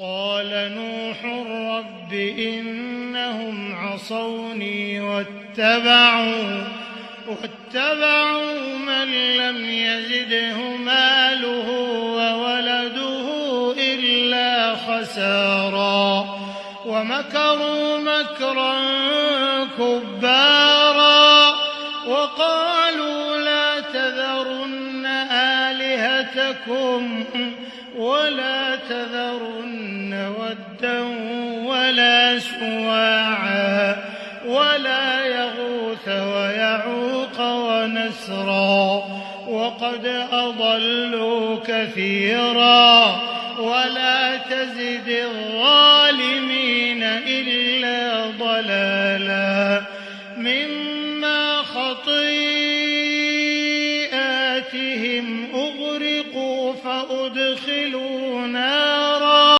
قال نوح رب إنهم عصوني واتبعوا من لم يزده ماله وولده إلا خسارا ومكروا مكرا كبارا وقالوا لا تذرن آلهتكم ولا تذرن ودا ولا سواعا ولا يغوث ويعوق ونسرا وقد أضلوا كثيرا ولا تزد الظالمين إلا